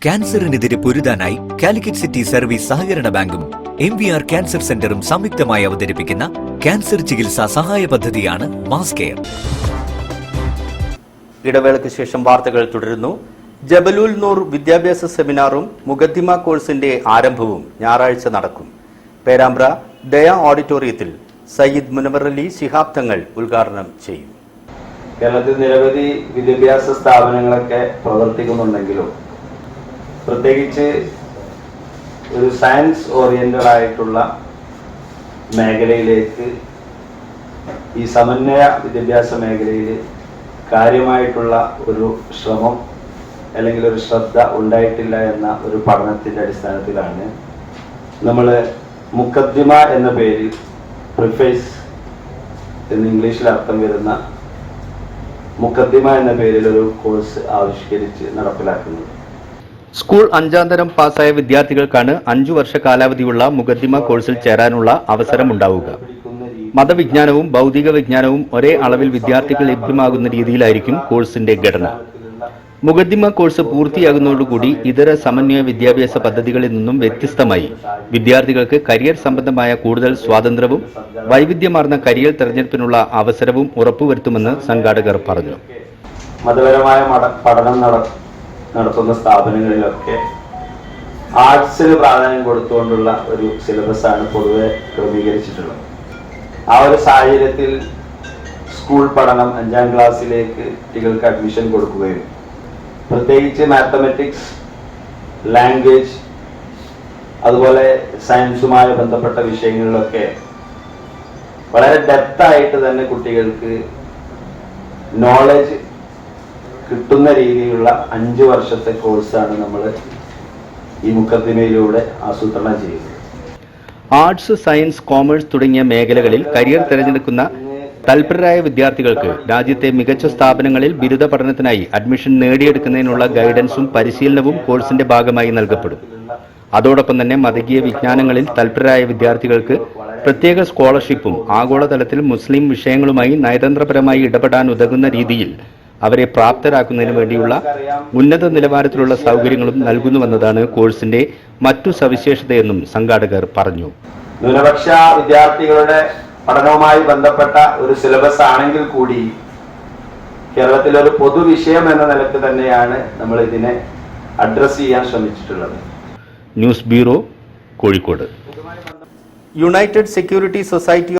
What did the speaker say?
ക്യാൻസറിനെതിരെ പൊരുതാനായി Calicut city service സഹകരണ ബാങ്കും MVR cancer സെന്ററും സംയുക്തമായി അവതരിപ്പിക്കുന്ന ക്യാൻസർ ചികിത്സാ സഹായ പദ്ധതിയാണ് മാസ് കെയർ. ഇടവേളയ്ക്ക് ശേഷം വാർത്തകൾ തുടരുന്നു. ജബലുൽ നൂർ വിദ്യാഭ്യാസ സെമിനാറും മുഖദ്ദിമ കോഴ്സിന്റെ ആരംഭവും ഞായറാഴ്ച നടക്കും. പേരാമ്പ്ര ദയ ഓഡിറ്റോറിയത്തിൽ സയ്യിദ് മുനവർ അലി ശിഹാബ് തങ്ങൾ ഉദ്ഘാടനം ചെയ്യും. കേരളത്തിൽ നിരവധി വിദ്യാഭ്യാസ സ്ഥാപനങ്ങളൊക്കെ പ്രവർത്തിക്കുന്നുണ്ടെങ്കിലും പ്രത്യേകിച്ച് ഒരു സയൻസ് ഓറിയന്റഡ് ആയിട്ടുള്ള മേഖലയിലേക്ക് ഈ സമന്വയ വിദ്യാഭ്യാസ മേഖലയിൽ കാര്യമായിട്ടുള്ള ഒരു ശ്രമം അല്ലെങ്കിൽ ഒരു ശ്രദ്ധ ഉണ്ടായിട്ടില്ല എന്ന ഒരു പഠനത്തിൻ്റെ അടിസ്ഥാനത്തിലാണ് നമ്മൾ മുഖദ്ദിമ എന്ന പേരിൽ പ്രിഫേസ് എന്ന് ഇംഗ്ലീഷിൽ അർത്ഥം വരുന്ന മുഖദ്ദിമ എന്ന പേരിൽ ഒരു കോഴ്സ് ആവിഷ്കരിച്ച് നടപ്പിലാക്കുന്നത്. സ്കൂൾ 5ാം തരം പാസ്സായ വിദ്യാർത്ഥികൾക്കാണ് 5 വർഷ കാലാവധിയുള്ള മുഖദ്ദിമ കോഴ്സിൽ ചേരാനുള്ള അവസരമുണ്ടാവുക. മതവിജ്ഞാനവും ഭൗതിക വിജ്ഞാനവും ഒരേ അളവിൽ വിദ്യാർത്ഥികൾ ലഭ്യമാകുന്ന രീതിയിലായിരിക്കും കോഴ്സിന്റെ ഘടന. മുഖദ്ദിമ കോഴ്സ് പൂർത്തിയാകുന്നതോടുകൂടി ഇതര സമന്വയ വിദ്യാഭ്യാസ പദ്ധതികളിൽ നിന്നും വ്യത്യസ്തമായി വിദ്യാർത്ഥികൾക്ക് കരിയർ സംബന്ധമായ കൂടുതൽ സ്വാതന്ത്ര്യവും വൈവിധ്യമാർന്ന കരിയർ തെരഞ്ഞെടുപ്പിനുള്ള അവസരവും ഉറപ്പുവരുത്തുമെന്ന് സംഘാടകർ പറഞ്ഞു. മതപരമായ പഠനം നടത്തുന്ന സ്ഥാപനങ്ങളിലൊക്കെ ആർട്സിന് പ്രാധാന്യം കൊടുത്തുകൊണ്ടുള്ള ഒരു സിലബസാണ് പൊതുവെ ക്രമീകരിച്ചിട്ടുള്ളത്. ആ ഒരു സാഹചര്യത്തിൽ സ്കൂൾ പഠനം 5ാം ക്ലാസ്സിലേക്ക് കുട്ടികൾക്ക് അഡ്മിഷൻ കൊടുക്കുകയും പ്രത്യേകിച്ച് മാത്തമാറ്റിക്സ്, ലാംഗ്വേജ്, അതുപോലെ സയൻസുമായി ബന്ധപ്പെട്ട വിഷയങ്ങളിലൊക്കെ വളരെ ഡെപ്തായിട്ട് തന്നെ കുട്ടികൾക്ക് നോളജ് കിട്ടുന്ന രീതിയിലുള്ള 5 വർഷത്തെ കോഴ്സാണ് നമ്മൾ ഈ മുഖദ്ദിമയിലൂടെ ആസൂത്രണം ചെയ്യുന്നത്. ആർട്സ്, സയൻസ്, കോമേഴ്സ് തുടങ്ങിയ മേഖലകളിൽ കരിയർ തിരഞ്ഞെടുക്കുന്ന തൽപരരായ വിദ്യാർത്ഥികൾക്ക് രാജ്യത്തെ മികച്ച സ്ഥാപനങ്ങളിൽ ബിരുദ പഠനത്തിനായി അഡ്മിഷൻ നേടിയെടുക്കുന്നതിനുള്ള ഗൈഡൻസും പരിശീലനവും കോഴ്സിന്റെ ഭാഗമായി നൽകപ്പെടും. അതോടൊപ്പം തന്നെ മതകീയ വിജ്ഞാനങ്ങളിൽ തൽപരരായ വിദ്യാർത്ഥികൾക്ക് പ്രത്യേക സ്കോളർഷിപ്പും ആഗോളതലത്തിൽ മുസ്ലിം വിഷയങ്ങളുമായി നയതന്ത്രപരമായി ഇടപെടാൻ ഉതകുന്ന രീതിയിൽ അവരെ പ്രാപ്തരാക്കുന്നതിന് വേണ്ടിയുള്ള ഉന്നത നിലവാരത്തിലുള്ള സൗകര്യങ്ങളും നൽകുന്നുവെന്നതാണ് കോഴ്സിന്റെ മറ്റു സവിശേഷതയെന്നും സംഘാടകർ പറഞ്ഞു. ന്യൂനപക്ഷ വിദ്യാർത്ഥികളുടെ പഠനവുമായി ബന്ധപ്പെട്ട ഒരു സിലബസ് ആണെങ്കിൽ കൂടി കേരളത്തിലെ ഒരു പൊതുവിഷയം എന്ന നിലക്ക് തന്നെയാണ് നമ്മൾ ഇതിനെ അഡ്രസ് ചെയ്യാൻ ശ്രമിച്ചിട്ടുള്ളത്. News bureau, Kozhikode. United security society